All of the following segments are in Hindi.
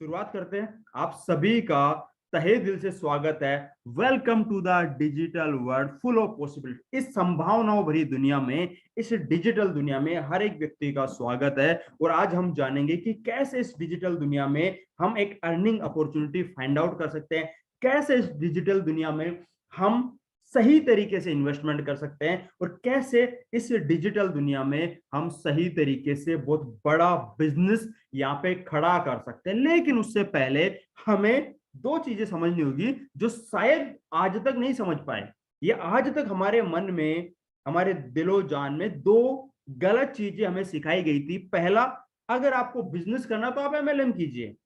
शुरुआत करते हैं। आप सभी का तहे दिल से स्वागत है। Welcome to the digital world full of possibility. इस संभावनाओं भरी दुनिया में, इस डिजिटल दुनिया में हर एक व्यक्ति का स्वागत है। और आज हम जानेंगे कि कैसे इस डिजिटल दुनिया में हम एक अर्निंग अपॉर्चुनिटी फाइंड आउट कर सकते हैं, कैसे इस डिजिटल दुनिया में हम सही तरीके से इन्वेस्टमेंट कर सकते हैं, और कैसे इस डिजिटल दुनिया में हम सही तरीके से बहुत बड़ा बिजनेस यहाँ पे खड़ा कर सकते हैं। लेकिन उससे पहले हमें दो चीजें समझनी होगी जो शायद आज तक नहीं समझ पाए। ये आज तक हमारे मन में, हमारे दिलो जान में दो गलत चीजें हमें सिखाई गई थी। पहला, अगर आपको बिजनेस करना तो आप एमएलएम कीजिए,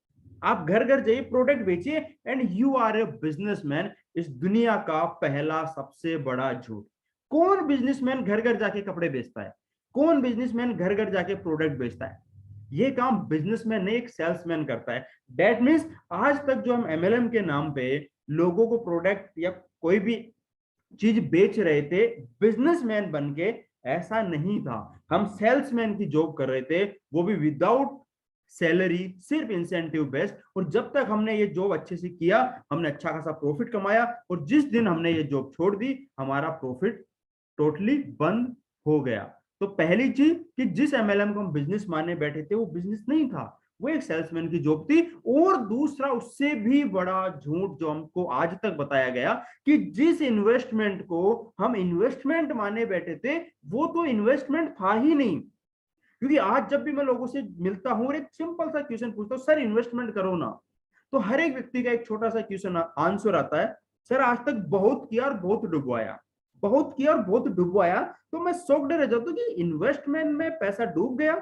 आप घर घर जाइए, प्रोडक्ट बेचिए and you are a businessman. इस दुनिया का पहला सबसे बड़ा झूठ। कौन बिजनेसमैन घर घर जाके कपड़े बेचता है? कौन बिजनेसमैन घर घर जाके प्रोडक्ट बेचता है? ये काम बिजनेसमैन नहीं, एक सेल्समैन करता है। दैट मीन्स आज तक जो हम एमएलएम के नाम पे लोगों को प्रोडक्ट या कोई भी चीज बेच रहे थे बिजनेसमैन बन के, ऐसा नहीं था। हम सेल्समैन की जॉब कर रहे थे, वो भी विदाउट सैलरी, सिर्फ इंसेंटिव बेस्ड। और जब तक हमने ये जॉब अच्छे से किया, हमने अच्छा खासा प्रॉफिट कमाया। और जिस दिन हमने ये जॉब छोड़ दी, हमारा प्रॉफिट टोटली बंद हो गया। तो पहली चीज कि जिस एमएलएम को हम बिजनेस मानने बैठे थे, वो बिजनेस नहीं था, वो एक सेल्समैन की जॉब थी। और दूसरा, उससे भी बड़ा झूठ जो हमको आज तक बताया गया कि जिस इन्वेस्टमेंट को हम इन्वेस्टमेंट माने बैठे थे, वो तो इन्वेस्टमेंट था ही नहीं। क्योंकि आज जब भी मैं लोगों से मिलता हूं और एक सिंपल सा क्वेश्चन पूछता हूं, सर इन्वेस्टमेंट करो ना, तो हर एक व्यक्ति का एक छोटा सा क्वेश्चन आंसर आता है, सर आज तक बहुत किया और बहुत डुबवाया, बहुत किया और बहुत डुबवाया। तो मैं शॉक्ड रह जाता हूं कि इन्वेस्टमेंट में पैसा डूब गया।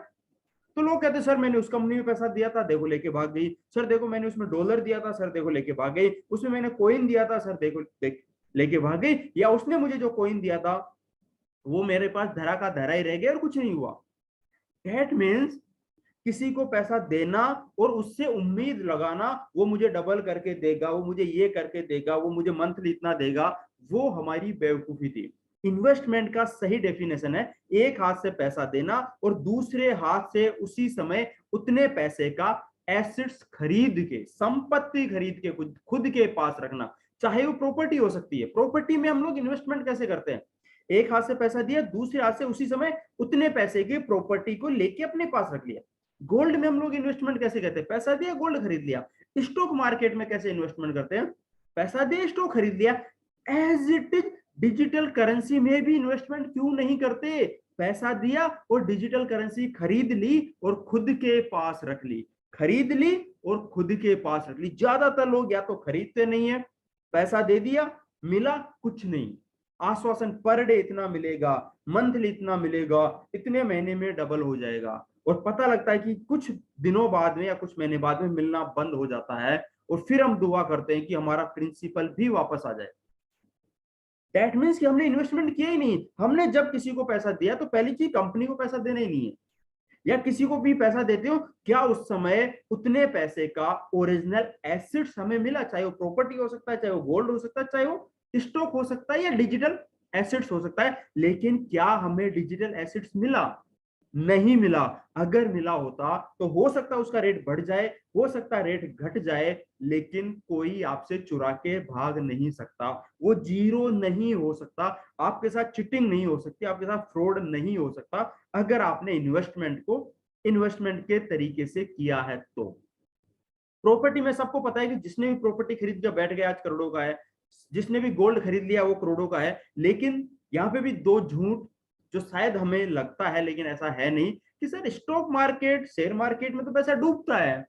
तो लोग कहते सर मैंने उस कंपनी में पैसा दिया था, देखो लेके भाग गई। सर देखो मैंने उसमें डॉलर दिया था, सर देखो लेके भाग गई। उसमें मैंने कॉइन दिया था, सर देखो लेके भाग गई। या उसने मुझे जो कॉइन दिया था वो मेरे पास धरा का धरा ही रह गया और कुछ नहीं हुआ। दैट मीन्स किसी को पैसा देना और उससे उम्मीद लगाना वो मुझे डबल करके देगा, वो मुझे ये करके देगा, वो मुझे मंथली इतना देगा, वो हमारी बेवकूफी थी। इन्वेस्टमेंट का सही डेफिनेशन है एक हाथ से पैसा देना और दूसरे हाथ से उसी समय उतने पैसे का एसेट्स खरीद के, संपत्ति खरीद के खुद के पास रखना। चाहे वो प्रॉपर्टी हो सकती है। प्रॉपर्टी में हम लोग इन्वेस्टमेंट कैसे करते हैं? एक हाथ से पैसा दिया, दूसरे हाथ से उसी समय उतने पैसे की प्रॉपर्टी को लेके अपने पास रख लिया। गोल्ड में हम लोग इन्वेस्टमेंट कैसे करते हैं? पैसा दिया, गोल्ड खरीद लिया। स्टॉक मार्केट में कैसे इन्वेस्टमेंट करते हैं? पैसा दिया, स्टॉक खरीद लिया। As it is digital currency में भी इन्वेस्टमेंट क्यों नहीं करते? पैसा दिया और डिजिटल करेंसी खरीद ली और खुद के पास रख ली, खरीद ली और खुद के पास रख ली। ज्यादातर लोग या तो खरीदते नहीं है, पैसा दे दिया, मिला कुछ नहीं, आश्वासन पर डे इतना मिलेगा, मंथली इतना मिलेगा, इतने महीने में डबल हो जाएगा। और पता लगता है कि कुछ दिनों बाद में या कुछ महीने बाद में मिलना बंद हो जाता है। और फिर हम दुआ करते हैं कि हमारा प्रिंसिपल भी वापस आ जाए। दैट मीन्स कि हमने इन्वेस्टमेंट किया ही नहीं। हमने जब किसी को पैसा दिया तो पहली चीज कंपनी को पैसा देना ही नहीं है। या किसी को भी पैसा देते हो, क्या उस समय उतने पैसे का ओरिजिनल एसेट्स हमें मिला? चाहे वो प्रॉपर्टी हो सकता है, चाहे वो गोल्ड हो सकता है, चाहे वो स्टॉक हो सकता है, या डिजिटल एसेट्स हो सकता है। लेकिन क्या हमें डिजिटल एसेट्स मिला? नहीं मिला। अगर मिला होता तो हो सकता है उसका रेट बढ़ जाए, हो सकता है रेट घट जाए, लेकिन कोई आपसे चुरा के भाग नहीं सकता, वो जीरो नहीं हो सकता, आपके साथ चिटिंग नहीं हो सकती, आपके साथ फ्रॉड नहीं हो सकता, अगर आपने इन्वेस्टमेंट को इन्वेस्टमेंट के तरीके से किया है तो। प्रॉपर्टी में सबको पता है कि जिसने भी प्रॉपर्टी खरीद के बैठ गया आज करोड़ों का है, जिसने भी गोल्ड खरीद लिया वो करोड़ों का है। लेकिन यहाँ पे भी दो झूठ जो शायद हमें लगता है लेकिन ऐसा है नहीं, कि sir stock market, share market में तो पैसा डूबता है।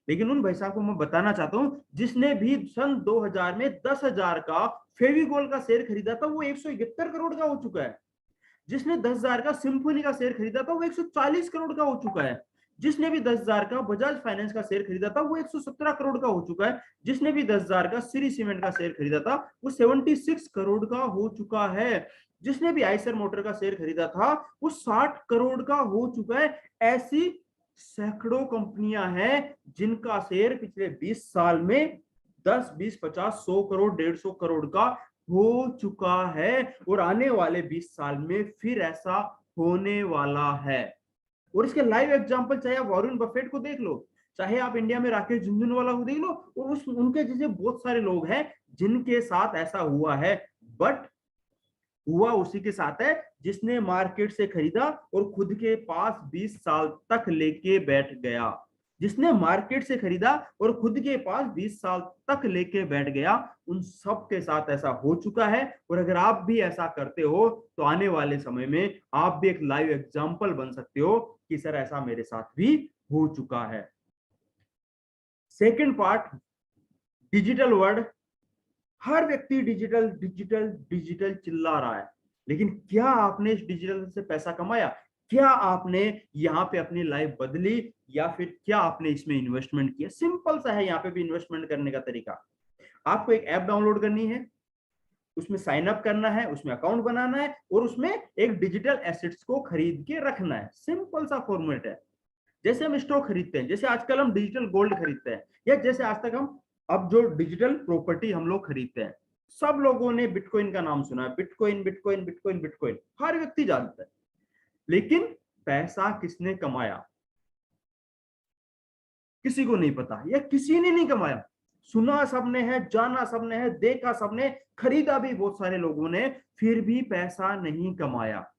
लेकिन उन भाई साहब को मैं बताना चाहता हूं जिसने भी सन 2000 में 10,000 का फेविकोल का शेयर खरीदा था वो 171 करोड़ का हो चुका है। जिसने 10,000 का सिंफोनी का शेयर खरीदा था वो 140 करोड़ का हो चुका है। जिसने भी 10,000 का बजाज फाइनेंस का शेयर खरीदा था वो 117 करोड़ का हो चुका है। जिसने भी 10,000 का श्री सीमेंट का शेयर खरीदा था वो 76 करोड़ का हो चुका है। जिसने भी आइसर मोटर का शेयर खरीदा था वो 60 करोड़ का हो चुका है। ऐसी सैकड़ों कंपनियां हैं जिनका शेयर पिछले 20 साल में 10, 20, 50, 100 करोड़, 150 करोड़ का हो चुका है। और आने वाले 20 साल में फिर ऐसा होने वाला है। और इसके लाइव एग्जांपल चाहे आप वॉरेन बफेट को देख लो, चाहे आप इंडिया में राकेश झुनझुनवाला को देख लो, और उस उनके जैसे बहुत सारे लोग हैं जिनके साथ ऐसा हुआ है। बट हुआ उसी के साथ है जिसने मार्केट से खरीदा और खुद के पास 20 साल तक लेके बैठ गया। जिसने मार्केट से खरीदा और खुद के पास 20 साल तक लेके बैठ गया, उन सब के साथ ऐसा हो चुका है। और अगर आप भी ऐसा करते हो तो आने वाले समय में आप भी एक लाइव एग्जांपल बन सकते हो कि सर ऐसा मेरे साथ भी हो चुका है। Second part, digital world. हर व्यक्ति डिजिटल डिजिटल डिजिटल चिल्ला रहा है, लेकिन क्या आपने इस डिजिटल से पैसा कमाया? क्या आपने यहाँ पे अपनी लाइफ बदली, या फिर क्या आपने इसमें इन्वेस्टमेंट किया? सिंपल सा है यहाँ पे भी इन्वेस्टमेंट करने का तरीका। आपको एक ऐप डाउनलोड करनी है, उसमें साइन अप करना है, उसमें अकाउंट बनाना है, और उसमें एक डिजिटल एसेट्स को खरीद के रखना है। सिंपल सा फॉर्मेट है। जैसे हम स्टॉक खरीदते हैं, जैसे आजकल हम डिजिटल गोल्ड खरीदते हैं, या जैसे आज तक हम अब जो डिजिटल प्रॉपर्टी हम लोग खरीदते हैं, सब लोगों ने बिटकॉइन का नाम सुना है। बिटकॉइन बिटकॉइन बिटकॉइन बिटकॉइन हर व्यक्ति जानता है, लेकिन पैसा किसने कमाया किसी को नहीं पता, या किसी ने नहीं कमाया। सुना सबने है, जाना सबने है, देखा सबने, खरीदा भी बहुत सारे लोगों ने, फिर भी पैसा नहीं कमाया।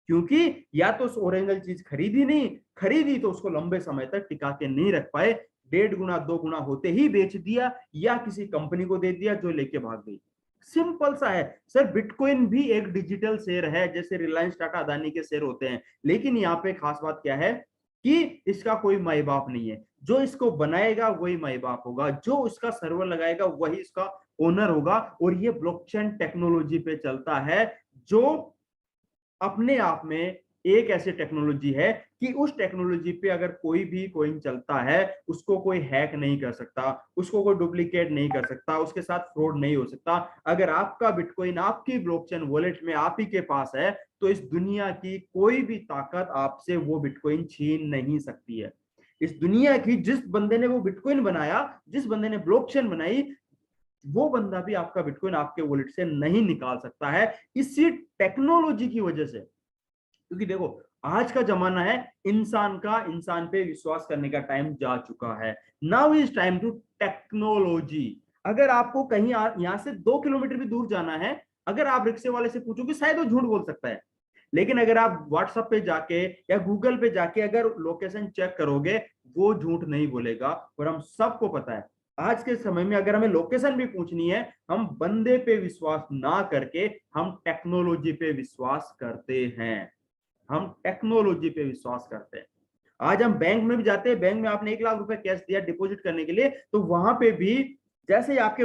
क्योंकि या तो उस ओरिजिनल चीज खरीदी नहीं, खरीदी तो उसको लंबे समय तक टिका के नहीं रख पाए, 1.5 गुना 2 गुना होते ही बेच दिया, या किसी कंपनी को दे दिया जो लेके भाग गई। सिंपल सा है सर। बिटकॉइन भी एक डिजिटल शेयर है, जैसे रिलायंस टाटा अदानी के शेयर होते हैं। लेकिन यहाँ पे खास बात क्या है कि इसका कोई माई बाप नहीं है। जो इसको बनाएगा वही माई बाप होगा, जो इसका सर्वर लगाएगा वही इसका ओनर होगा। और ये ब्लॉकचेन टेक्नोलॉजी पे चलता है, जो अपने आप में एक ऐसी टेक्नोलॉजी है कि उस टेक्नोलॉजी पे अगर कोई भी कॉइन चलता है, उसको कोई हैक नहीं कर सकता, उसको कोई डुप्लीकेट नहीं कर सकता, उसके साथ फ्रॉड नहीं हो सकता। अगर आपका बिटकॉइन आपकी ब्लॉकचेन वॉलेट में आप ही के पास है, तो इस दुनिया की कोई भी ताकत आपसे वो बिटकॉइन छीन नहीं सकती है। इस दुनिया की जिस बंदे ने वो बिटकॉइन बनाया, जिस बंदे ने ब्लॉकचेन बनाई, वो बंदा भी आपका बिटकॉइन आपके वॉलेट से नहीं निकाल सकता है, इसी टेक्नोलॉजी की वजह से। क्योंकि देखो, आज का जमाना है इंसान का, इंसान पे विश्वास करने का टाइम जा चुका है। Now is time to technology. अगर आपको कहीं यहां से 2 किलोमीटर भी दूर जाना है, अगर आप रिक्शे वाले से पूछोगे शायद वो झूठ बोल सकता है, लेकिन अगर आप व्हाट्सएप पे जाके या गूगल पे जाके अगर लोकेशन चेक करोगे, वो झूठ नहीं बोलेगा। और हम सबको पता है आज के समय में अगर हमें लोकेशन भी पूछनी है, हम बंदे पे विश्वास ना करके हम टेक्नोलॉजी पे विश्वास करते हैं। हम टेक्नोलॉजी पे विश्वास करते हैं। आज हम बैंक में भी जाते हैं, बैंक में आपने 1 लाख रुपए कैश दिया डिपॉजिट करने के लिए, तो वहां पे भी जैसे ही आपके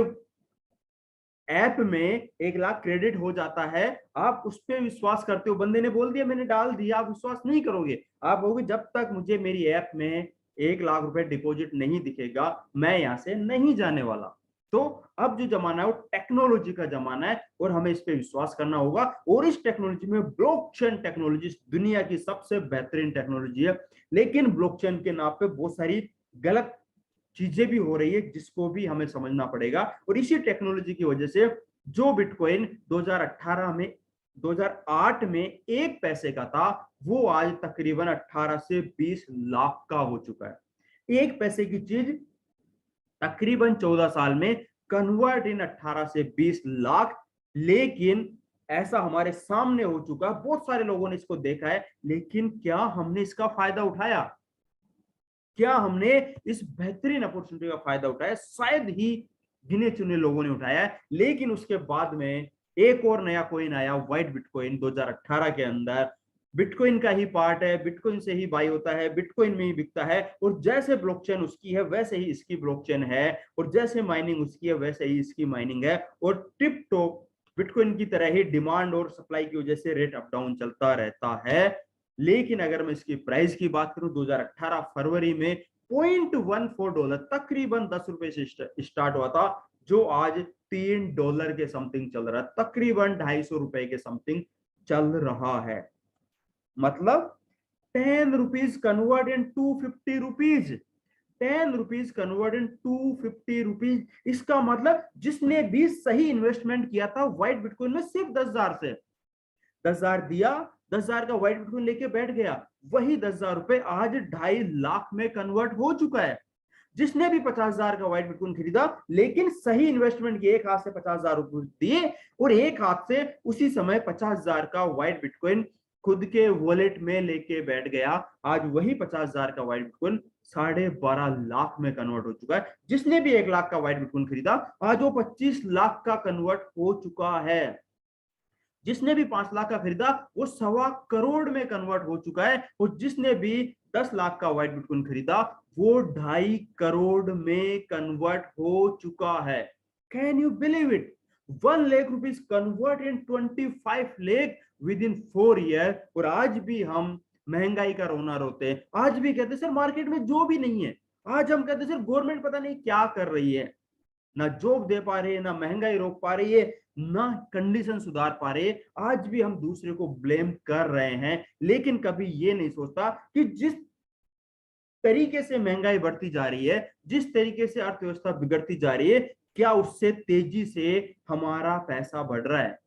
ऐप में 1 लाख क्रेडिट हो जाता है, आप उस पर विश्वास करते हो। बंदे ने बोल दिया मैंने डाल दिया, आप विश्वास नहीं करोगे। आप कहोगे जब तक मुझे मेरी ऐप में 1 लाख रुपए डिपॉजिट नहीं दिखेगा, मैं यहां से नहीं जाने वाला। तो अब जो जमाना है वो टेक्नोलॉजी का जमाना है, और हमें इस पे विश्वास करना होगा। और इस टेक्नोलॉजी में ब्लॉकचेन टेक्नोलॉजी दुनिया की सबसे बेहतरीन टेक्नोलॉजी है। लेकिन ब्लॉकचेन के नाम पे बहुत सारी गलत चीजें भी हो रही है, जिसको भी हमें समझना पड़ेगा। और इसी टेक्नोलॉजी की वजह से जो बिटकॉइन 2008 में 1 पैसे का था, वो आज तकरीबन 18 से 20 लाख का हो चुका है। 1 पैसे की चीज तकरीबन 14 साल में कन्वर्ट इन 18 से 20 लाख। लेकिन ऐसा हमारे सामने हो चुका, बहुत सारे लोगों ने इसको देखा है, लेकिन क्या हमने इसका फायदा उठाया? क्या हमने इस बेहतरीन अपॉर्चुनिटी का फायदा उठाया? शायद ही गिने चुने लोगों ने उठाया है। लेकिन उसके बाद में एक और नया कॉइन आया, व्हाइट बिटकॉइन, 2018 के अंदर। बिटकॉइन का ही पार्ट है, बिटकॉइन से ही बाई होता है, बिटकॉइन में ही बिकता है। और जैसे ब्लॉकचेन उसकी है वैसे ही इसकी ब्लॉकचेन है, और जैसे माइनिंग उसकी है वैसे ही इसकी माइनिंग है। और टिप टॉप बिटकॉइन की तरह ही डिमांड और सप्लाई की वजह से रेट अप डाउन चलता रहता है। लेकिन अगर मैं इसकी प्राइस की बात करूं, 2018 फरवरी में $0.14 तकरीबन 10 रुपए से स्टार्ट हुआ था, जो आज $3 के समथिंग चल रहा है, तकरीबन 250 रुपए के समथिंग चल रहा है। मतलब 10 rupees convert in 250 rupees. 10 rupees convert in 250 rupees. इसका मतलब जिसने भी सही इन्वेस्टमेंट किया था व्हाइट बिटकॉइन में सिर्फ 10,000 से, 10,000 दिया, 10,000 का व्हाइट बिटकॉइन लेके बैठ गया, वही 10,000 रुपए आज 2.5 लाख में कन्वर्ट हो चुका है। जिसने भी 50,000 का व्हाइट बिटकॉइन खरीदा, लेकिन सही इन्वेस्टमेंट की, एक हाथ से 50,000 रुपए दिए और एक हाथ से उसी समय 50,000 का व्हाइट बिटकॉइन खुद के वॉलेट में लेके बैठ गया, आज वही 50,000 का व्हाइट बिटकॉइन 12.5 लाख में कन्वर्ट हो चुका है। जिसने भी 1 लाख का व्हाइट बिटकॉइन खरीदा, आज वो 25 लाख का कन्वर्ट हो चुका है। जिसने भी 5 लाख का खरीदा, वो 1.25 करोड़ में कन्वर्ट हो चुका है। और जिसने भी 10 लाख का व्हाइट बिटकॉइन खरीदा, वो 2.5 करोड़ में कन्वर्ट हो चुका है। Can you believe it? 1 lakh rupees convert in 25 lakh with in 4 year. और आज भी हम महंगाई का रोना रोते हैं, आज भी कहते सर मार्केट में जो भी नहीं है। आज हम कहते सर गवर्नमेंट पता नहीं क्या कर रही है, ना जॉब दे पा रही है, ना महंगाई रोक पा रही है, ना कंडीशन सुधार पा रहे हैं। आज भी हम दूसरे को ब्लेम कर रहे हैं, लेकिन कभी ये नहीं सोचता कि जिस तरीके से महंगाई बढ़ती जा रही है, जिस तरीके से अर्थव्यवस्था बिगड़ती जा रही है, क्या उससे तेजी से हमारा पैसा बढ़ रहा है?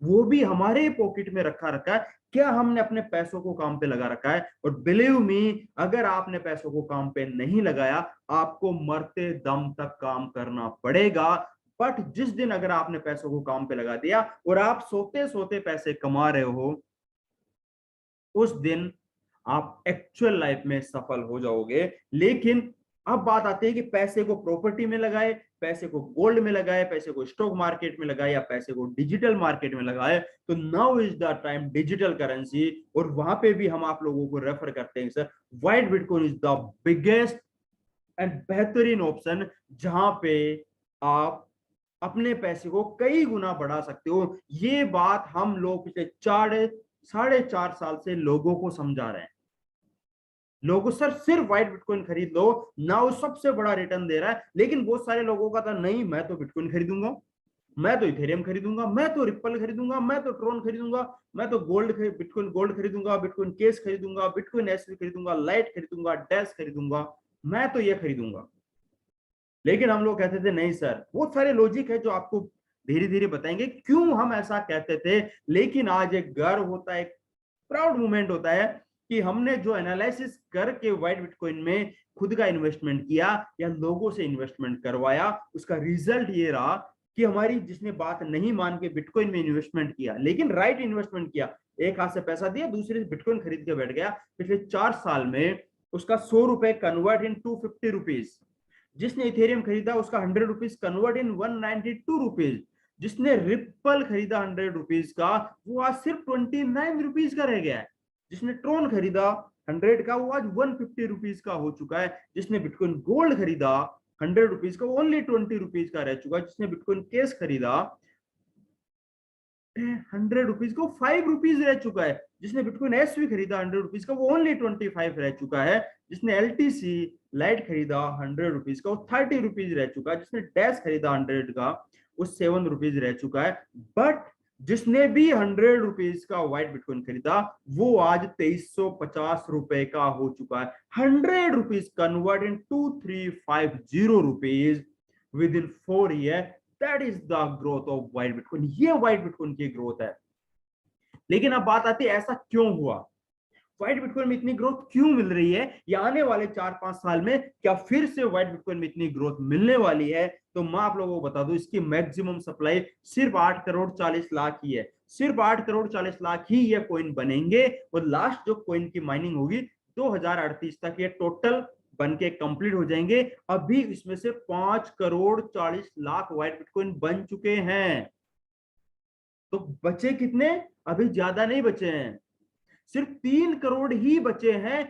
वो भी हमारे पॉकेट में रखा है, क्या हमने अपने पैसों को काम पे लगा रखा है? और बिलीव मी, अगर आपने पैसों को काम पे नहीं लगाया, आपको मरते दम तक काम करना पड़ेगा। बट जिस दिन अगर आपने पैसों को काम पे लगा दिया और आप सोते सोते पैसे कमा रहे हो, उस दिन आप एक्चुअल लाइफ में सफल हो जाओगे। लेकिन अब बात आती है कि पैसे को प्रॉपर्टी में लगाए, पैसे को गोल्ड में लगाए, पैसे को स्टॉक मार्केट में लगाए, या पैसे को डिजिटल मार्केट में लगाए। तो now is the time digital currency. और वहां पे भी हम आप लोगों को रेफर करते हैं sir, white bitcoin is the biggest and बेहतरीन ऑप्शन, जहां पे आप अपने पैसे को कई गुना बढ़ा सकते हो। ये बात हम लोग पिछले 4.5 साल से लोगों को समझा रहे हैं। लोगों सर सिर्फ व्हाइट बिटकॉइन खरीद लो ना, वो सबसे बड़ा रिटर्न दे रहा है। लेकिन बहुत सारे लोगों का था नहीं, मैं तो बिटकॉइन खरीदूंगा, मैं तो इथेरियम खरीदूंगा, मैं तो रिप्पल खरीदूंगा, मैं तो ट्रोन खरीदूंगा, मैं तो बिटकॉइन गोल्ड खरीदूंगा, बिटकॉइन केस खरीदूंगा, बिटकॉइन एसवी खरीदूंगा, लाइट खरीदूंगा, डैश खरीदूंगा, मैं तो ये खरीदूंगा। लेकिन हम लोग कहते थे नहीं सर, बहुत सारे लॉजिक है जो आपको धीरे धीरे बताएंगे क्यों हम ऐसा कहते थे। लेकिन आज एक गर्व होता है, एक प्राउड मोमेंट होता है कि हमने जो एनालिसिस करके व्हाइट बिटकॉइन में खुद का इन्वेस्टमेंट किया या लोगों से इन्वेस्टमेंट करवाया, उसका रिजल्ट ये रहा कि हमारी जिसने बात नहीं मान के बिटकॉइन में इन्वेस्टमेंट किया, लेकिन राइट इन्वेस्टमेंट किया, एक हाथ से पैसा दिया, दूसरे से बिटकॉइन खरीद के बैठ गया, पिछले 4 साल में उसका 100 रुपए कन्वर्ट इन 250 रुपीज। जिसने इथेरियम खरीदा उसका 100 रुपीज कन्वर्ट इन 192 रुपीज। जिसने रिप्पल खरीदा 100 रुपीज का, वो आज सिर्फ 29 रुपीज का रह गया है। जिसने ट्रोन खरीदा 100 का, वो आज 150 रुपीज का हो चुका है। जिसने बिटकॉइन गोल्ड खरीदा 100 रुपीज का, वो ओनली 20 रुपीज का रह चुका है। जिसने बिटकॉइन केस खरीदा 100 रुपीज को 5 रुपीज रह चुका है। जिसने बिटकॉइन एसवी खरीदा 100 रुपीज का, वो ओनली 25 रह चुका है। जिसने एलटीसी लाइट खरीदा 100 रुपीज का, वो 30 रुपीज रह चुका है। जिसने डैश खरीदा 100 का, वो 7 रुपीज रह चुका है। बट जिसने भी 100 रुपीज का व्हाइट बिटकॉइन खरीदा, वो आज 2350 रुपए का हो चुका है। 100 rupees convert in 2350 rupees with in 4 year. That is the growth of white bitcoin. ये व्हाइट बिटकॉइन की ग्रोथ है। लेकिन अब बात आती है ऐसा क्यों हुआ, व्हाइट बिटकॉइन में इतनी ग्रोथ क्यों मिल रही है, या आने वाले 4-5 साल में क्या फिर से व्हाइट बिटकॉइन में इतनी ग्रोथ मिलने वाली है? तो मैं आप लोगों को बता दूं, इसकी मैक्सिमम सप्लाई सिर्फ 8 करोड़ 40 लाख ही है। सिर्फ 8 करोड़ 40 लाख ही ये कॉइन बनेंगे, और लास्ट जो कॉइन की माइनिंग होगी 2038 तक ये टोटल बन के कंप्लीट हो जाएंगे। अभी इसमें से 5 करोड़ 40 लाख व्हाइट बिटकॉइन बन चुके हैं। तो बचे कितने? अभी ज्यादा नहीं बचे हैं, सिर्फ 3 करोड़ ही बचे हैं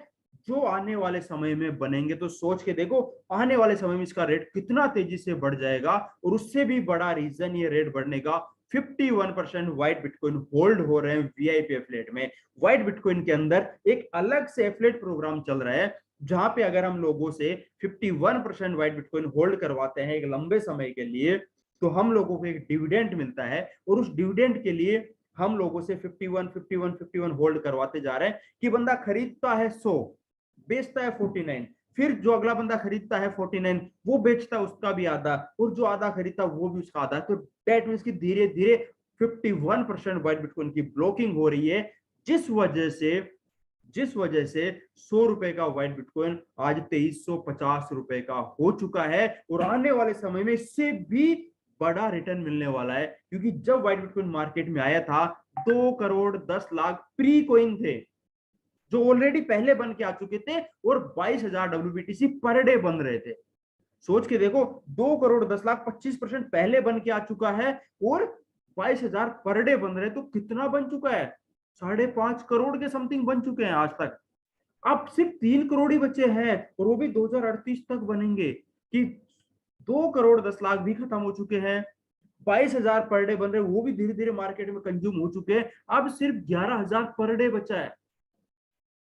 जो आने वाले समय में बनेंगे। तो सोच के देखो आने वाले समय में इसका रेट कितना तेजी से बढ़ जाएगा। और उससे भी बड़ा रीजन ये रेट बढ़ने का, 51% व्हाइट बिटकॉइन होल्ड हो रहे हैं वीआईपी एफिलिएट में। व्हाइट बिटकॉइन के अंदर एक अलग से एफिलिएट प्रोग्राम चल रहा है, जहां पे अगर हम लोगों से 51% व्हाइट बिटकॉइन होल्ड करवाते हैं एक लंबे समय के लिए, तो हम लोगों को एक डिविडेंड मिलता है। और उस डिविडेंड के लिए हम लोगों से 51 होल्ड करवाते जा रहे हैं कि बंदा खरीदता है 100, बेचता है 49, फिर जो अगला बंदा खरीदता है 49 वो बेचता है उसका भी आधा, और जो आधा खरीदता है वो भी उसका आधा। तो डेट मींस कि धीरे धीरे 51% व्हाइट बिटकॉइन की ब्लॉकिंग हो रही है, जिस वजह से 100 रुपए का व्हाइट बिटकॉइन आज 2350 रुपए का हो चुका है। और आने वाले समय में इससे भी बड़ा रिटर्न मिलने वाला है, क्योंकि जब व्हाइट बिटकॉइन मार्केट में आया था 2 करोड़ 10 लाख प्री कोइन थे, जो ऑलरेडी पहले बन के आ चुके थे, और 22,000 WBTC पर डे बन रहे थे। सोच के देखो, 2 करोड़ 10 लाख 25% पहले बन के आ चुका है, और 22,000 पर डे बन रहे, तो कितना बन चुका है? 5.5 करोड़ के समथिंग बन चुके हैं आज तक। अब सिर्फ 3 करोड़ ही बचे हैं, और वो भी 2038 तक बनेंगे, कि 2 करोड़ 10 लाख भी खत्म हो चुके हैं। 22,000 पर डे बन रहे, वो भी धीरे धीरे मार्केट में कंज्यूम हो चुके हैं। अब सिर्फ 11,000 पर डे बचा है।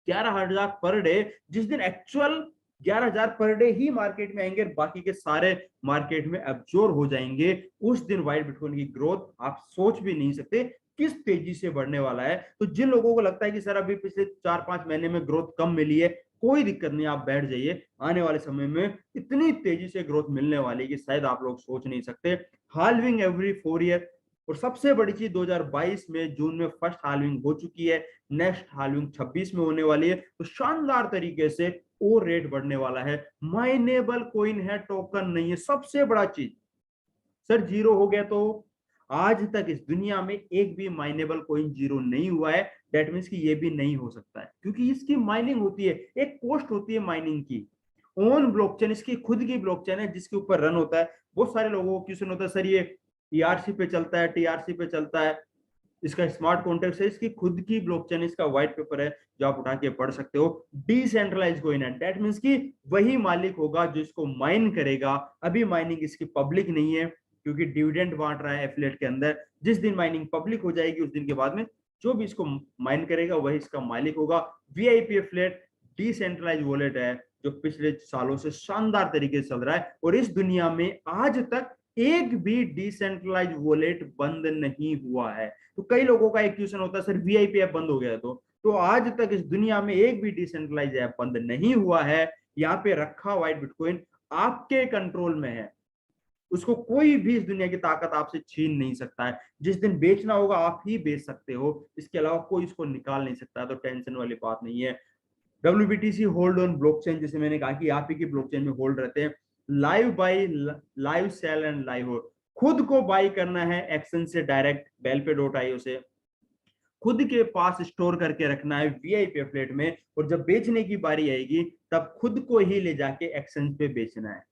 11,000 पर डे, जिस दिन एक्चुअल 11,000 पर डे ही मार्केट में आएंगे, बाकी के सारे मार्केट में एब्जॉर्ब हो जाएंगे, उस दिन व्हाइट बिटकॉइन की ग्रोथ आप सोच भी नहीं सकते किस तेजी से बढ़ने वाला है। तो जिन लोगों को लगता है कि सर अभी पिछले 4-5 महीने में ग्रोथ कम मिली है, कोई दिक्कत नहीं, आप बैठ जाइए। आने वाले समय में इतनी तेजी से ग्रोथ मिलने वाली है कि शायद आप लोग सोच नहीं सकते। हाल्विंग एवरी 4 ईयर, और सबसे बड़ी चीज 2022 में जून में फर्स्ट हाल्विंग हो चुकी है, नेक्स्ट हाल्विंग 26 में होने वाली है। तो शानदार तरीके से और रेट बढ़ने वाला है। माइनेबल कोइन है, टोकन नहीं है। सबसे बड़ा चीज, सर जीरो हो गया, तो आज तक इस दुनिया में एक भी माइनेबल कोइन जीरो नहीं हुआ है। दैट मीन्स कि ये भी नहीं हो सकता है, क्योंकि इसकी माइनिंग होती है, एक कॉस्ट होती है माइनिंग की। ओन ब्लॉकचेन, इसकी खुद की ब्लॉकचेन है जिसके ऊपर रन होता है। बहुत सारे लोगों को क्वेश्चन होता है, सर ये ERC पे चलता है, TRC पे चलता है, इसका स्मार्ट कॉन्ट्रैक्ट है, इसकी खुद की ब्लॉकचेन, इसका व्हाइट पेपर है जो आप उठा के पढ़ सकते हो। डिसेंट्रलाइज कोइन है, दैट मींस कि वही मालिक होगा जो इसको माइन करेगा। अभी माइनिंग इसकी पब्लिक नहीं है, क्योंकि डिविडेंड बांट रहा है एफिलिएट के अंदर। जिस दिन माइनिंग पब्लिक हो जाएगी, उस दिन के बाद में जो भी इसको माइन करेगा वही इसका मालिक होगा। VIP एफिलिएट डिसेंट्रलाइज वॉलेट है, जो पिछले सालों से शानदार तरीके से चल रहा है, और इस दुनिया में आज तक एक भी डिसेंट्रलाइज वॉलेट बंद नहीं हुआ है। तो कई लोगों का एक क्वेश्चन होता है, सर VIP ऐप बंद हो गया तो आज तक इस दुनिया में एक भी डिसेंट्रलाइज ऐप बंद नहीं हुआ है। यहाँ पे रखा व्हाइट बिटकॉइन आपके कंट्रोल में है, उसको कोई भी इस दुनिया की ताकत आपसे छीन नहीं सकता है। जिस दिन बेचना होगा आप ही बेच सकते हो, इसके अलावा कोई इसको निकाल नहीं सकता है। तो टेंशन वाली बात नहीं है। WBTC होल्ड ऑन ब्लॉकचेन, जैसे मैंने कहा कि आप ही की ब्लॉकचेन में होल्ड रहते हैं। Live buy, live sell and live hold, खुद को बाई करना है एक्सचेंज से डायरेक्ट belpay.io से, खुद के पास स्टोर करके रखना है VIP एफिलिएट में, और जब बेचने की बारी आएगी तब खुद को ही ले जाके एक्सचेंज पे बेचना है।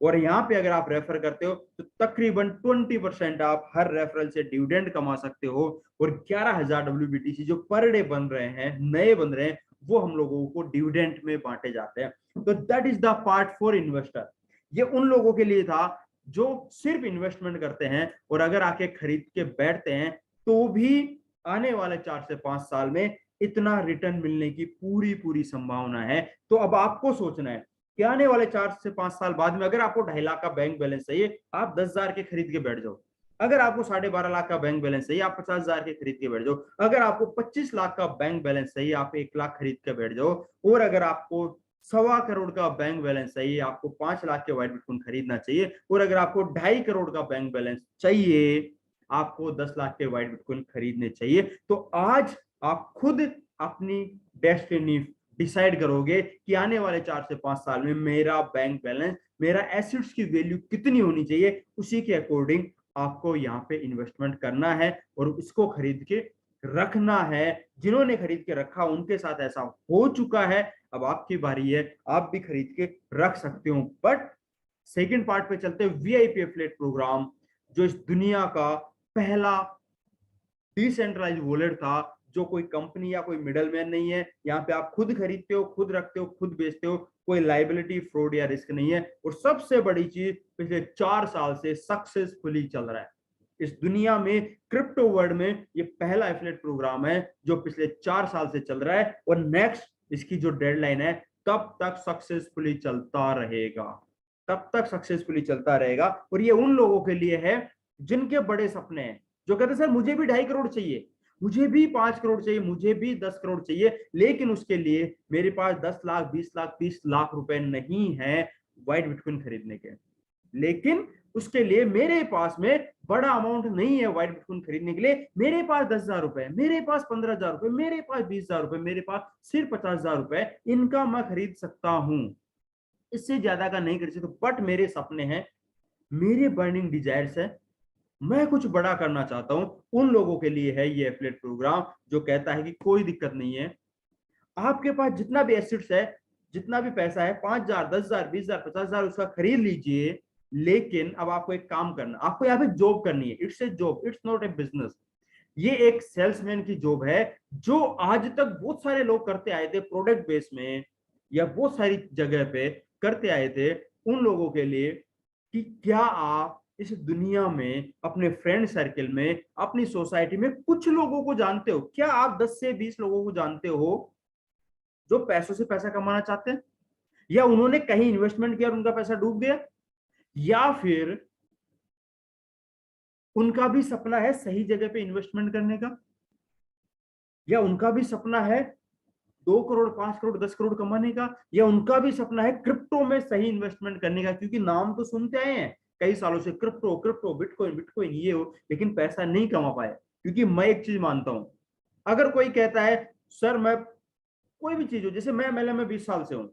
और यहाँ पे अगर आप रेफर करते हो तो तकरीबन 20% आप हर रेफरल से डिविडेंड कमा सकते हो। और 11,000 WBTC जो पर डे बन रहे हैं, नए बन रहे हैं, वो हम लोगों को डिविडेंड में बांटे जाते हैं। तो that is the part for investor. ये उन लोगों के लिए था जो सिर्फ इन्वेस्टमेंट करते हैं, और अगर आके खरीद के बैठते हैं तो भी आने वाले 4 से 5 साल में इतना रिटर्न मिलने की पूरी पूरी संभावना है। तो अब आपको सोचना है कि आने वाले 4 से 5 साल बाद में अगर आपको 2.5 लाख का बैंक बैलेंस चाहिए, आप 10,000 के खरीद के बैठ जाओ। अगर आपको 12.5 लाख का बैंक बैलेंस चाहिए, आप 50,000 के खरीद के बैठ जाओ। अगर आपको 25 लाख का बैंक बैलेंस चाहिए, आप 1 लाख खरीद के बैठ जाओ। और अगर आपको 1.25 करोड़ का बैंक बैलेंस चाहिए, आपको 5 लाख के व्हाइट बिटकॉइन खरीदना चाहिए। और अगर आपको 2.5 करोड़ का बैंक बैलेंस चाहिए, आपको 10 लाख के व्हाइट बिटकॉइन खरीदने चाहिए। तो आज आप खुद अपनी डेस्टिनी डिसाइड करोगे कि आने वाले 4 से 5 साल में मेरा बैंक बैलेंस, मेरा एसेट्स की वैल्यू कितनी होनी चाहिए। उसी के अकॉर्डिंग आपको यहाँ पे इन्वेस्टमेंट करना है और इसको खरीद के रखना है। जिन्होंने खरीद के रखा उनके साथ ऐसा हो चुका है, अब आपकी बारी है, आप भी खरीद के रख सकते हो। बट सेकेंड पार्ट पे चलते हैं, VIP एफिलिएट प्रोग्राम, जो इस दुनिया का पहला डिसेंट्रलाइज वॉलेट था, जो कोई कंपनी या कोई मिडलमैन नहीं है। यहाँ पे आप खुद खरीदते हो, खुद रखते हो, खुद बेचते हो, कोई लाइबिलिटी, फ्रॉड या रिस्क नहीं है। और सबसे बड़ी चीज, पिछले 4 साल से सक्सेसफुली चल रहा है इस दुनिया में। क्रिप्टो वर्ल्ड में ये पहला एफिलिएट प्रोग्राम है जो पिछले 4 साल से चल रहा है, और नेक्स्ट इसकी जो डेडलाइन है तब तक सक्सेसफुली चलता रहेगा, तब तक सक्सेसफुली चलता रहेगा। और ये उन लोगों के लिए है जिनके बड़े सपने हैं, जो कहते हैं सर मुझे भी 2.5 करोड़ चाहिए, मुझे भी 5 करोड़ चाहिए, मुझे भी 10 करोड़ चाहिए, लेकिन उसके लिए मेरे पास 10 लाख, 20 लाख, 30 लाख रुपए नहीं है व्हाइट बिटकॉइन खरीदने के। लेकिन उसके लिए मेरे पास में बड़ा अमाउंट नहीं है व्हाइट बिटकॉइन खरीदने के लिए। मेरे पास 10,000 रुपए, मेरे पास 15,000 रुपए, मेरे पास 20,000 रुपए, मेरे पास सिर्फ 50,000 रुपए, इनका मैं खरीद सकता हूं, इससे ज्यादा का नहीं खरीद सकता। बट मेरे सपने हैं, मेरे बर्निंग डिजायर्स है, मैं कुछ बड़ा करना चाहता हूं। उन लोगों के लिए है ये एफिलिएट प्रोग्राम, जो कहता है कि कोई दिक्कत नहीं है, आपके पास जितना भी एसेट्स है, जितना भी पैसा है, 5,000, 10,000, 20,000, 50,000, उसका खरीद लीजिए। लेकिन अब आपको एक काम करना, आपको यहाँ पे जॉब करनी है। It's a job, it's not a business. ये एक सेल्समैन की जॉब है, जो आज तक बहुत सारे लोग करते आए थे प्रोडक्ट बेस में, या बहुत सारी जगह पे करते आए थे। उन लोगों के लिए कि क्या आप इस दुनिया में अपने फ्रेंड सर्कल में, अपनी सोसाइटी में कुछ लोगों को जानते हो? क्या आप 10 से 20 लोगों को जानते हो जो पैसों से पैसा कमाना चाहते हैं, या उन्होंने कहीं इन्वेस्टमेंट किया और उनका पैसा डूब गया, या फिर उनका भी सपना है सही जगह पे इन्वेस्टमेंट करने का, या उनका भी सपना है 2 करोड़, 5 करोड़, 10 करोड़ कमाने का, या उनका भी सपना है क्रिप्टो में सही इन्वेस्टमेंट करने का? क्योंकि नाम तो सुनते आए हैं कई सालों से, क्रिप्टो क्रिप्टो, बिटकॉइन बिटकॉइन, ये हो, लेकिन पैसा नहीं कमा पाए। क्योंकि मैं एक चीज मानता हूं, अगर कोई कहता है सर मैं कोई भी चीज हो, जैसे मैं एमएलए में 20 साल से हूं,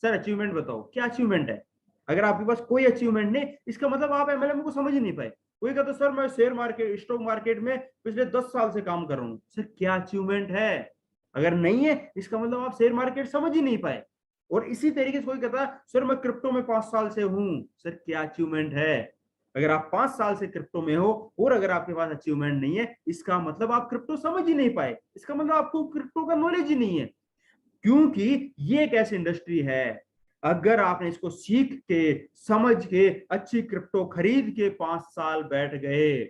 सर अचीवमेंट बताओ, क्या अचीवमेंट है? अगर आपके पास कोई अचीवमेंट नहीं, इसका मतलब आप एमएलएम को समझ ही नहीं पाए। कोई कहता सर मैं शेयर मार्केट, स्टॉक मार्केट में पिछले 10 साल से काम कर रहा हूं, सर क्या अचीवमेंट है? अगर नहीं है, इसका मतलब आप शेयर मार्केट समझ ही नहीं पाए। और इसी तरीके से कोई कहता सर मैं क्रिप्टो में 5 साल से हूं, सर क्या अचीवमेंट है? अगर आप 5 साल से क्रिप्टो में हो और अगर आपके पास अचीवमेंट नहीं है, इसका मतलब आप क्रिप्टो समझ ही नहीं पाए, इसका मतलब आपको क्रिप्टो का नॉलेज ही नहीं है। क्योंकि ये एक ऐसी इंडस्ट्री है, अगर आपने इसको सीख के, समझ के, अच्छी क्रिप्टो खरीद के 5 साल बैठ गए,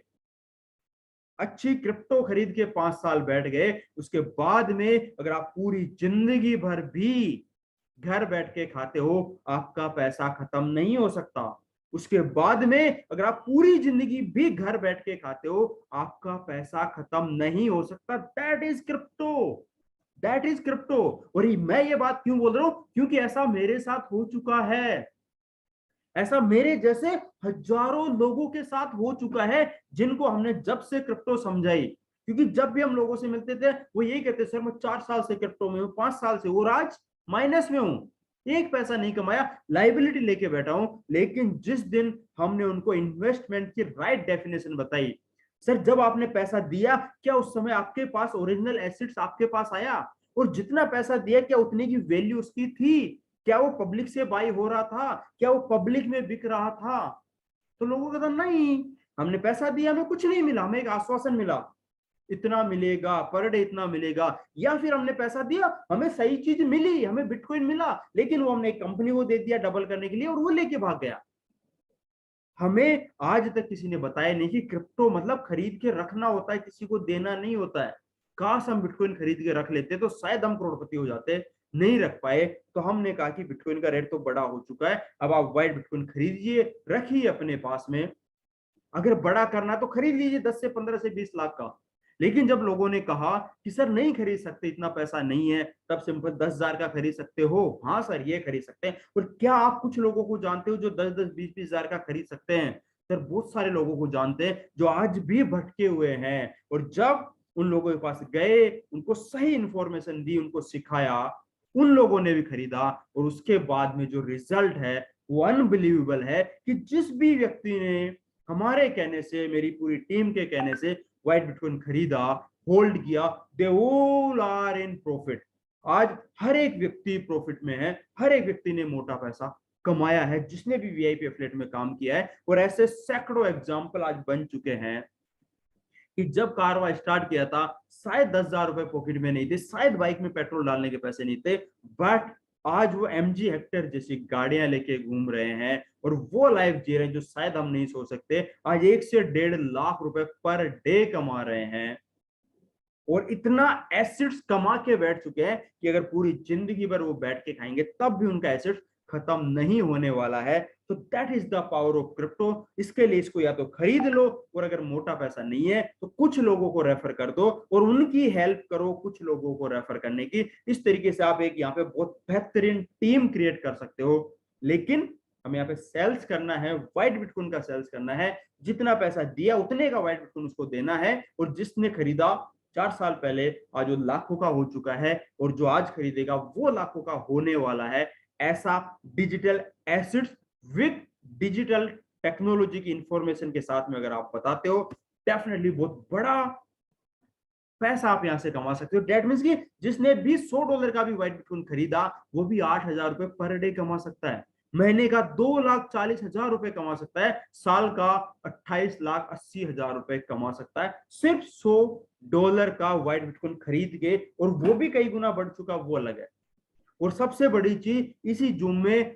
अच्छी क्रिप्टो खरीद के 5 साल बैठ गए, उसके बाद में अगर आप पूरी जिंदगी भर भी घर बैठ के खाते हो, आपका पैसा खत्म नहीं हो सकता। उसके बाद में अगर आप पूरी जिंदगी भी घर बैठ के खाते हो, आपका पैसा खत्म नहीं हो सकता। That is crypto, that is crypto. और मैं ये बात क्यों बोल रहा हूं? क्योंकि ऐसा मेरे साथ हो चुका है, ऐसा मेरे जैसे हजारों लोगों के साथ हो चुका है, जिनको हमने जब से क्रिप्टो समझाई। क्योंकि जब भी हम लोगों से मिलते थे, वो यही कहते सर मैं 4 साल से क्रिप्टो में हूं, 5 साल से, और आज माइनस में हूं, एक पैसा नहीं कमाया, लाइबिलिटी लेके बैठा हूं। लेकिन जिस दिन हमने उनको इन्वेस्टमेंट की राइट डेफिनेशन बताई, सर जब आपने पैसा दिया, क्या उस समय आपके पास ओरिजिनल एसेट्स आपके पास आया? और जितना पैसा दिया, क्या उतने की वैल्यू उसकी थी? क्या वो पब्लिक से बाई हो रहा था? क्या वो पब्लिक में बिक रहा था? तो लोगों का था नहीं, हमने पैसा दिया, हमें कुछ नहीं मिला, हमें एक आश्वासन मिला इतना मिलेगा पर डे, इतना मिलेगा। या फिर हमने पैसा दिया, हमें सही चीज मिली, हमें बिटकॉइन मिला, लेकिन वो हमने एक कंपनी को दे दिया डबल करने के लिए, और वो लेके भाग गया। हमें आज तक किसी ने बताया नहीं कि क्रिप्टो मतलब खरीद के रखना होता है, किसी को देना नहीं होता है। काश हम बिटकॉइन खरीद के रख लेते तो शायद हम करोड़पति हो जाते, नहीं रख पाए, तो हमने कहा कि बिटकॉइन का रेट तो बड़ा हो चुका है, अब आप व्हाइट बिटकॉइन खरीदिए, रखिए अपने पास में। अगर बड़ा करना तो खरीद लीजिए 10 से 15 से 20 लाख का। लेकिन जब लोगों ने कहा कि सर नहीं खरीद सकते, इतना पैसा नहीं है, तब सिंपल 10,000 का खरीद सकते हो? हाँ सर ये खरीद सकते हैं। और क्या आप कुछ लोगों को जानते हो जो 10-10, 20-20 हजार का खरीद सकते हैं? सर बहुत सारे लोगों को जानते हैं जो आज भी भटके हुए हैं, और जब उन लोगों के पास गए, उनको सही इंफॉर्मेशन दी, उनको सिखाया, उन लोगों ने भी खरीदा, और उसके बाद में जो रिजल्ट है वो अनबिलीवेबल है। कि जिस भी व्यक्ति ने हमारे कहने से, मेरी पूरी टीम के कहने से व्हाइट बिटकॉइन खरीदा, होल्ड किया, they all are in profit. आज हर एक व्यक्ति प्रॉफिट में है, हर एक व्यक्ति ने मोटा पैसा कमाया है, जिसने भी वीआईपी एफिलिएट में काम किया है। और ऐसे सैकड़ों एग्जाम्पल आज बन चुके हैं कि जब कारवा स्टार्ट किया था, शायद 10,000 रुपए पॉकेट में नहीं थे, शायद बाइक में पेट्रोल डालने के पैसे नहीं थे, बट आज वो एमजी हेक्टर जैसी गाड़ियां लेके घूम रहे हैं, और वो लाइफ जी रहे हैं जो शायद हम नहीं सोच सकते। आज 1 से 1.5 लाख रुपए पर डे कमा रहे हैं, और इतना एसिड्स कमा के बैठ चुके हैं कि अगर पूरी जिंदगी भर वो बैठ के खाएंगे तब भी उनका एसिड्स खत्म नहीं होने वाला है। तो that is the power of crypto. इसके लिए इसको या तो खरीद लो, और अगर मोटा पैसा नहीं है तो कुछ लोगों को रेफर कर दो और उनकी हेल्प करो कुछ लोगों को रेफर करने की। इस तरीके से आप एक यहाँ पे बहुत बेहतरीन टीम क्रिएट कर सकते हो। लेकिन हमें यहाँ पे सेल्स करना है, व्हाइट बिटकॉइन का सेल्स करना है, जितना पैसा दिया उतने का व्हाइट बिटकॉइन उसको देना है, और जिसने खरीदा 4 साल पहले आज वो लाखों का हो चुका है, और जो आज खरीदेगा वो लाखों का होने वाला है। ऐसा digital assets with digital technology की इंफॉर्मेशन के साथ में अगर आप बताते हो, डेफिनेटली बहुत बड़ा पैसा आप यहां से कमा सकते हो। डेट मीन्स कि जिसने भी $100 का भी व्हाइट बिटकॉइन खरीदा वो भी 8,000 रुपए पर डे कमा सकता है, महीने का 2,40,000 रुपए कमा सकता है, साल का 28,80,000 रुपए कमा सकता है, सिर्फ $100 का व्हाइट बिटकॉइन खरीद के। और वो भी कई गुना बढ़ चुका, वो अलग है। और सबसे बड़ी चीज, इसी जूम में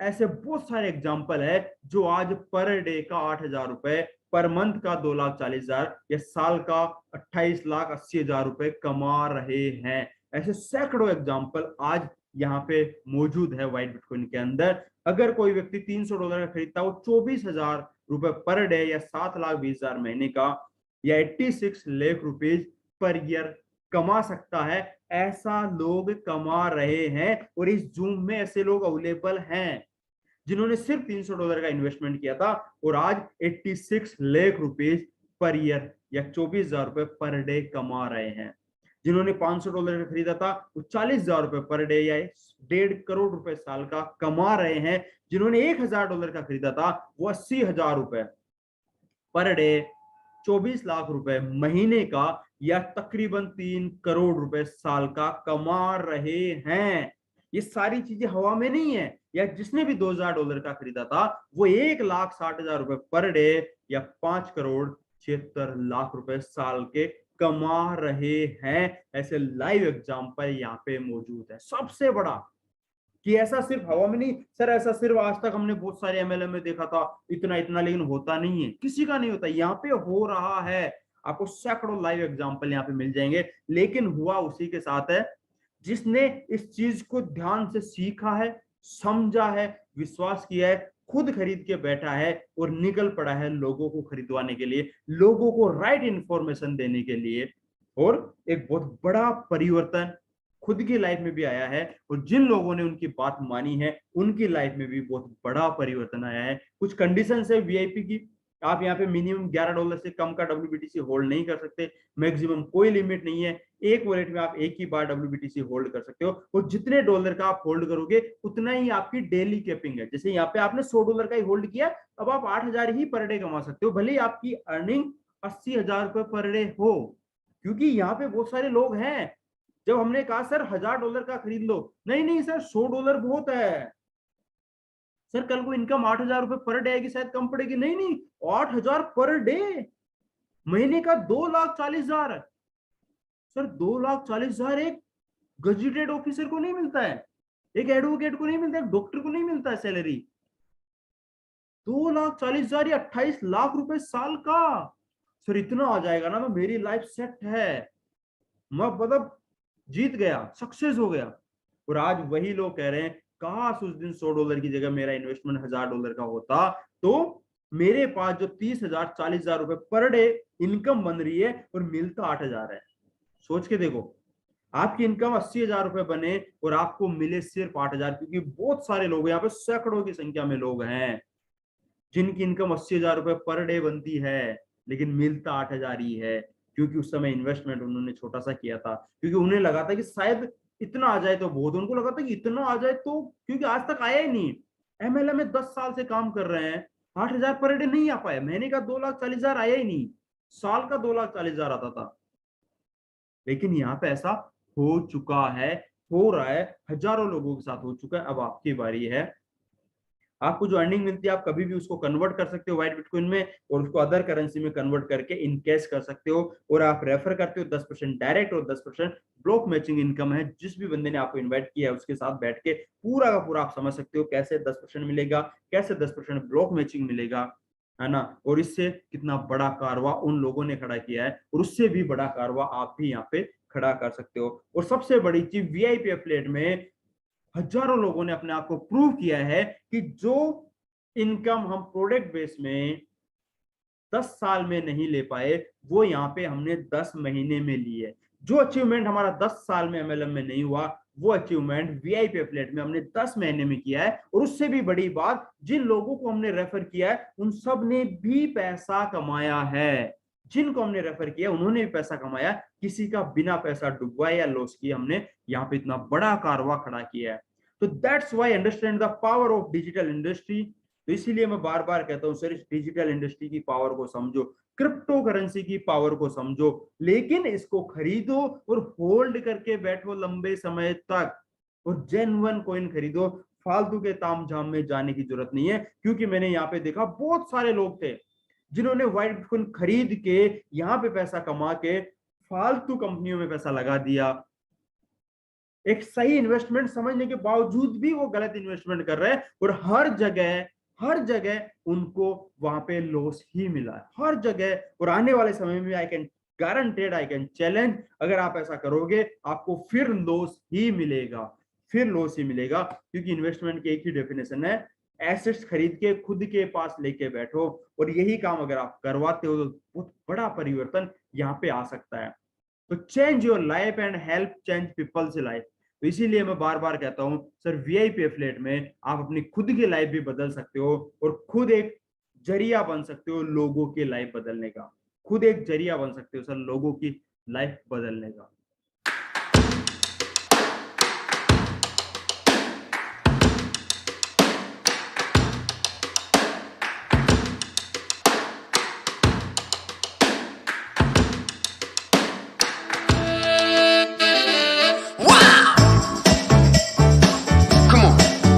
ऐसे बहुत सारे एग्जाम्पल है जो आज पर डे का 8,000 रुपए, पर मंथ का 2,40,000 या साल का 28,80,000 रुपए कमा रहे हैं। ऐसे सैकड़ों एग्जाम्पल आज यहाँ पे मौजूद है व्हाइट बिटकॉइन के अंदर। अगर कोई व्यक्ति $300 का खरीदता है, वो 24,000 रुपए पर डे या 7,20,000 महीने का या 86 लाख रुपीज पर ईयर कमा सकता है। ऐसा लोग कमा रहे हैं, और इस जूम में ऐसे लोग अवेलेबल हैं जिन्होंने सिर्फ $300 का इन्वेस्टमेंट किया था और आज 86 लाख रुपीज पर ईयर या 24,000 रुपए पर डे कमा रहे हैं। जिन्होंने $500 का खरीदा था वो 40,000 रुपए पर डे या 1.5 करोड़ रुपए साल का कमा रहे हैं। जिन्होंने $1,000 का खरीदा था वो 80,000 रुपए पर डे, 24 लाख रुपए महीने का या तकरीबन 3 करोड़ रुपए साल का कमा रहे हैं। ये सारी चीजें हवा में नहीं है। या जिसने भी $2,000 का खरीदा था वो 1,60,000 रुपए पर डे या 5,76,00,000 रुपए साल के कमा रहे हैं। ऐसे लाइव एग्जाम्पल यहाँ पे मौजूद है। सबसे बड़ा कि ऐसा सिर्फ हवा में नहीं सर, ऐसा सिर्फ आज तक हमने बहुत सारे एमएलएम में देखा था इतना इतना, लेकिन होता नहीं है, किसी का नहीं होता। यहाँ पे हो रहा है। आपको सैकड़ों लाइव एग्जांपल यहाँ पे मिल जाएंगे। लेकिन हुआ उसी के साथ है जिसने इस चीज को ध्यान से सीखा है, समझा है, विश्वास किया है, खुद खरीद के बैठा है और निकल पड़ा है लोगों को खरीदवाने के लिए, लोगों को राइट इंफॉर्मेशन देने के लिए। और एक बहुत बड़ा परिवर्तन खुद की लाइफ में भी आया है, और जिन लोगों ने उनकी बात मानी है उनकी लाइफ में भी बहुत बड़ा परिवर्तन आया है। कुछ कंडीशन है वीआईपी की, आप यहाँ पे मिनिमम $11 से कम का WBTC होल्ड नहीं कर सकते, मैक्सिमम कोई लिमिट नहीं है, एक वॉलेट में आप एक ही बार WBTC होल्ड कर सकते हो, और जितने डॉलर का आप होल्ड करोगे उतना ही आपकी डेली कैपिंग है। जैसे यहाँ पे आपने $100 का ही होल्ड किया, अब आप 8,000 ही पर डे कमा सकते हो, भले ही आपकी अर्निंग 80,000 रुपए पर डे हो। क्योंकि यहाँ पे बहुत सारे लोग हैं, जब हमने कहा सर $1,000 का खरीद लो, नहीं नहीं सर $100 बहुत है, सर कल को इनकम 8,000 रुपए पर डे आएगी, शायद कम पड़ेगी, नहीं नहीं 8,000 पर डे, महीने का 2,40,000। सर 2,40,000 एक गजेटेड ऑफिसर को नहीं मिलता है, एक एडवोकेट को नहीं मिलता है, एक डॉक्टर को नहीं मिलता है सैलरी। 2,40,000 या 28 लाख रुपए साल का। सर इतना आ जाएगा ना तो मेरी लाइफ सेट है, मैं मतलब जीत गया, सक्सेस हो गया। और आज वही लोग कह रहे हैं काश उस दिन $100 की जगह मेरा इन्वेस्टमेंट $1,000 का होता, तो मेरे पास जो 30,000 40,000 रुपए पर डे इनकम बन रही है और मिलता 8,000 है। सोच के देखो, आपकी इनकम 80,000 रुपए बने और आपको मिले सिर्फ 8,000, क्योंकि बहुत सारे लोग यहाँ पे सैकड़ों की संख्या में लोग हैं जिनकी इनकम 80,000 रुपए पर डे बनती है लेकिन मिलता 8,000 ही है। क्योंकि उस समय इन्वेस्टमेंट उन्होंने छोटा सा किया था, क्योंकि उन्हें लगा था कि शायद इतना आ जाए तो बहुत, उनको लगा था कि इतना आ जाए तो, क्योंकि आज तक आया ही नहीं। एमएलएम में 10 साल से काम कर रहे हैं, 8,000 पर डे नहीं आ पाया, महीने का 2,40,000 आया ही नहीं, साल का 2,40,000 आता था। लेकिन यहाँ पे ऐसा हो चुका है, हो रहा है, हजारों लोगों के साथ हो चुका है। अब आपकी बारी है, आपको जो अर्निंग मिलती है आप कभी भी उसको कन्वर्ट कर सकते हो व्हाइट बिटकॉइन में, और उसको अदर करेंसी में कन्वर्ट करके इन कैश कर सकते हो। और आप रेफर करते हो 10% डायरेक्ट और 10% ब्लॉक मैचिंग इनकम है। जिस भी बंदे ने आपको इन्वाइट किया है उसके साथ बैठ के पूरा का पूरा आप समझ सकते हो कैसे 10% मिलेगा, कैसे 10% ब्लॉक मैचिंग मिलेगा, है ना। और इससे कितना बड़ा कारवा उन लोगों ने खड़ा किया है, और उससे भी बड़ा कारवा आप भी यहाँ पे खड़ा कर सकते हो। और सबसे बड़ी चीज, वीआईपी एफिलिएट में हजारों लोगों ने अपने आप को प्रूव किया है कि जो इनकम हम प्रोडक्ट बेस में 10 साल में नहीं ले पाए, वो यहाँ पे हमने 10 महीने में ली है। जो अचीवमेंट हमारा 10 साल में एमएलएम में नहीं हुआ, वो अचीवमेंट वीआईपी एफिलिएट में हमने 10 महीने में किया है। और उससे भी बड़ी बात, जिन लोगों को हमने रेफर किया है उन सब ने भी पैसा कमाया है। जिनको हमने रेफर किया उन्होंने भी पैसा कमाया, किसी का बिना पैसा डुबवाया या लॉस किया हमने यहाँ पे इतना बड़ा कारवा खड़ा किया है। तो that's why understand the power of digital industry. तो इसीलिए मैं बार बार कहता हूं सर, इस डिजिटल इंडस्ट्री की पावर को समझो, क्रिप्टो करेंसी की पावर को समझो, लेकिन इसको खरीदो और होल्ड करके बैठो लंबे समय तक, और जेन्युइन कॉइन खरीदो। फालतू के तामझाम में जाने की जरूरत नहीं है, क्योंकि मैंने यहाँ पे देखा बहुत सारे लोग थे जिन्होंने व्हाइट बिटकॉइन खरीद के यहाँ पे पैसा कमा के फालतू कंपनियों में पैसा लगा दिया। एक सही इन्वेस्टमेंट समझने के बावजूद भी वो गलत इन्वेस्टमेंट कर रहे हैं, और हर जगह उनको वहां पे लॉस ही मिला है, हर जगह। और आने वाले समय में I can guaranteed, I can challenge, अगर आप ऐसा करोगे आपको फिर लॉस ही मिलेगा, फिर लॉस ही मिलेगा। क्योंकि इन्वेस्टमेंट की एक ही डेफिनेशन है, एसेट्स खरीद के खुद के पास लेके बैठो, और यही काम अगर आप करवाते हो तो बहुत बड़ा परिवर्तन यहाँ पे आ सकता है। तो change your life and help change people's life. तो इसीलिए मैं बार बार कहता हूं सर, वीआईपी एफिलिएट में आप अपनी खुद की लाइफ भी बदल सकते हो, और खुद एक जरिया बन सकते हो लोगों की लाइफ बदलने का, खुद एक जरिया बन सकते हो सर लोगों की लाइफ बदलने का।